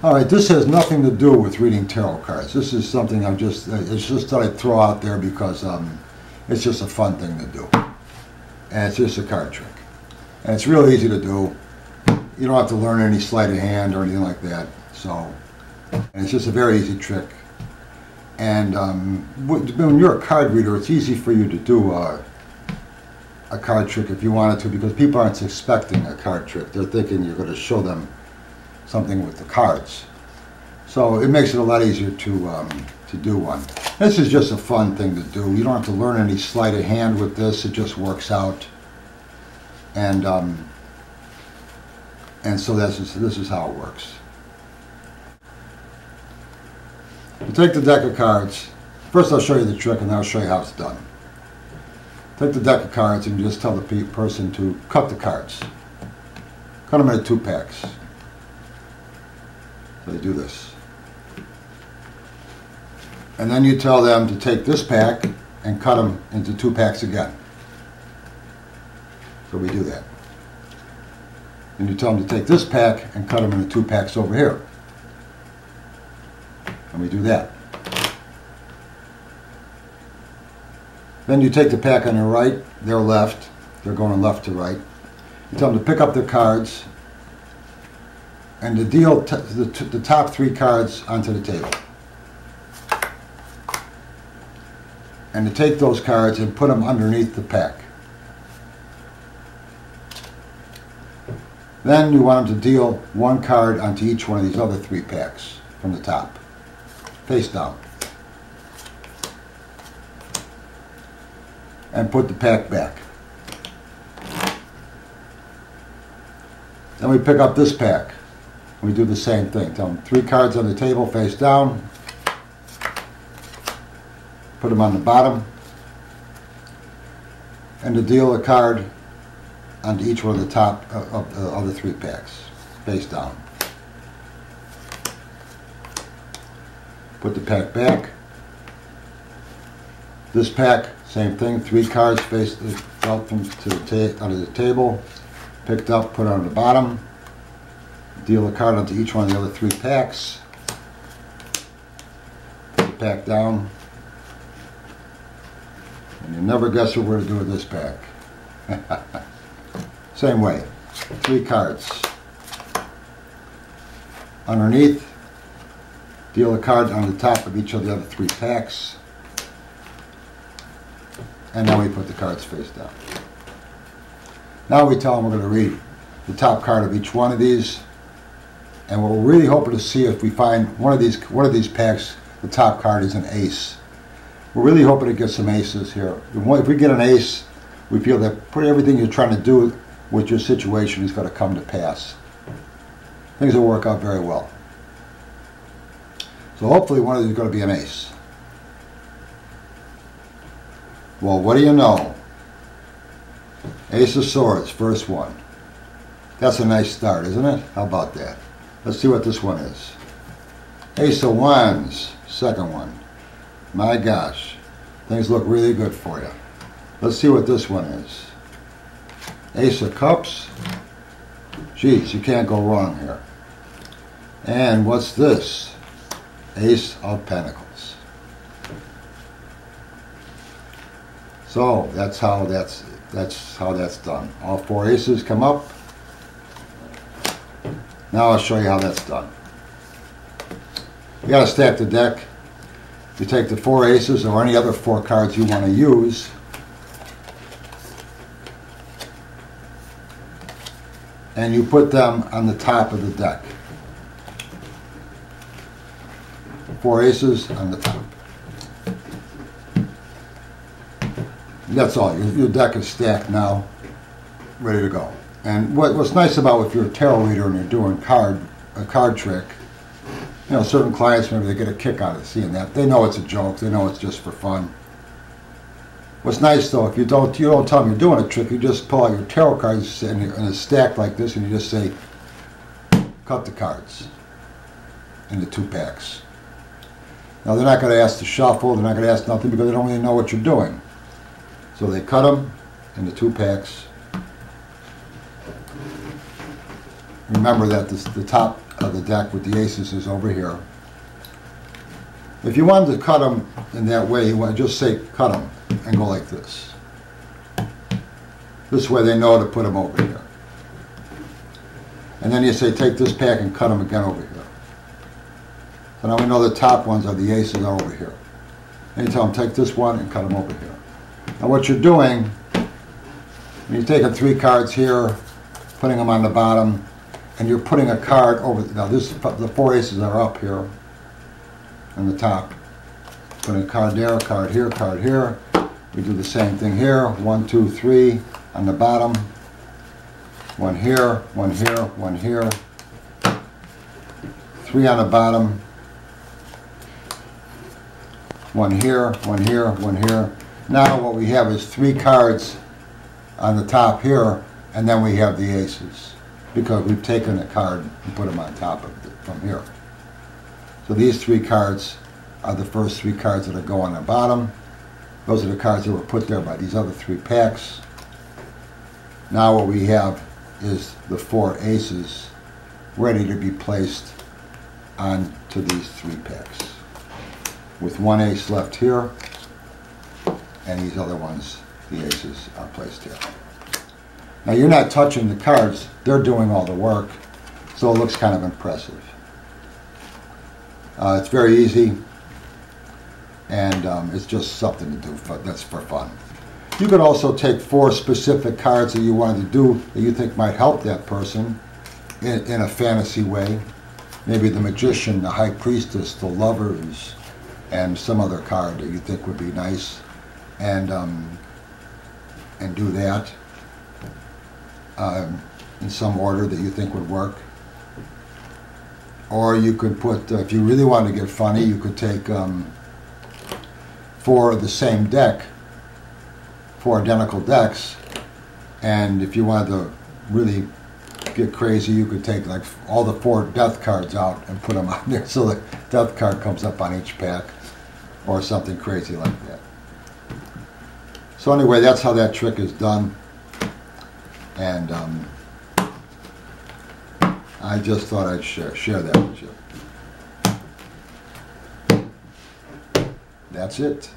Alright, this has nothing to do with reading tarot cards. This is something it's just that I throw out there because it's just a fun thing to do. And it's just a card trick. And it's real easy to do. You don't have to learn any sleight of hand or anything like that. So, and it's just a very easy trick. And when you're a card reader, it's easy for you to do a card trick if you wanted to, because people aren't expecting a card trick. They're thinking you're going to show them something with the cards. So it makes it a lot easier to do one. This is just a fun thing to do. You don't have to learn any sleight of hand with this. It just works out. And so this is how it works. You take the deck of cards. First I'll show you the trick and then I'll show you how it's done. Take the deck of cards and you just tell the person to cut the cards. Cut them into 2 packs. So you do this. And then you tell them to take this pack and cut them into 2 packs again. So we do that. And you tell them to take this pack and cut them into 2 packs over here. And we do that. Then you take the pack on their right, their left. They're going left to right. You tell them to pick up their cards and to deal the top 3 cards onto the table. And to take those cards and put them underneath the pack. Then you want them to deal 1 card onto each one of these other 3 packs from the top, face down. And put the pack back. Then we pick up this pack. We do the same thing. Tell them 3 cards on the table, face down. Put them on the bottom. And to deal a card onto each one of the top of the other 3 packs, face down. Put the pack back. This pack, same thing. 3 cards face out from under the table, picked up, put on the bottom. Deal a card onto each one of the other 3 packs. Put the pack down. And you never guess what we're to do with this pack. Same way. 3 cards. Underneath, deal a card on the top of each of the other 3 packs. And then we put the cards face down. Now we tell them we're going to read the top card of each one of these. And we're really hoping to see if we find one of these packs, the top card is an ace. We're really hoping to get some aces here. If we get an ace, we feel that everything you're trying to do with your situation is going to come to pass. Things will work out very well. So hopefully one of these is going to be an ace. Well, what do you know? Ace of Swords, first one. That's a nice start, isn't it? How about that? Let's see what this one is. Ace of Wands, second one. My gosh, things look really good for you. Let's see what this one is. Ace of Cups. Geez, you can't go wrong here. And what's this? Ace of Pentacles. So that's how that's done. All 4 aces come up. Now I'll show you how that's done. You got to stack the deck. You take the 4 aces or any other 4 cards you want to use. And you put them on the top of the deck. 4 aces on the top. That's all. Your deck is stacked now, ready to go. And what's nice about if you're a tarot reader and you're doing a card trick, you know, certain clients, maybe they get a kick out of seeing that. They know it's a joke. They know it's just for fun. What's nice though, if you don't tell them you're doing a trick, you just pull out your tarot cards and it's stacked like this, and you just say, cut the cards into 2 packs. Now they're not going to ask to shuffle. They're not going to ask nothing because they don't really know what you're doing. So they cut them into 2 packs. remember that the top of the deck with the aces is over here. If you wanted to cut them in that way, you want to just say cut them and go like this. This way they know to put them over here. And then you say take this pack and cut them again over here. So now we know the top ones are the aces are over here. And you tell them take this one and cut them over here. Now what you're doing, you're taking 3 cards here, putting them on the bottom, and you're putting a card over. Now the 4 aces are up here on the top. Putting a card there, card here, card here. We do the same thing here. 1, 2, 3 on the bottom. 1 here, 1 here, 1 here. 3 on the bottom. 1 here, 1 here, 1 here. Now what we have is 3 cards on the top here, and then we have the aces, because we've taken a card and put them on top of it from here. So these 3 cards are the first 3 cards that go on the bottom. Those are the cards that were put there by these other 3 packs. Now what we have is the 4 aces ready to be placed onto these 3 packs, with 1 ace left here, and these other ones, the aces, are placed here. Now you're not touching the cards, they're doing all the work, so it looks kind of impressive. It's very easy, and it's just something to do, that's for fun. You could also take 4 specific cards that you wanted to do that you think might help that person in a fantasy way. Maybe the Magician, the High Priestess, the Lovers, and some other card that you think would be nice, and do that in some order that you think would work. Or you could put, if you really want to get funny, you could take 4 of the same deck, 4 identical decks, and if you wanted to really get crazy, you could take like all the 4 death cards out and put them on there so the death card comes up on each pack, or something crazy like that. So anyway, that's how that trick is done, and I just thought I'd share that with you. That's it.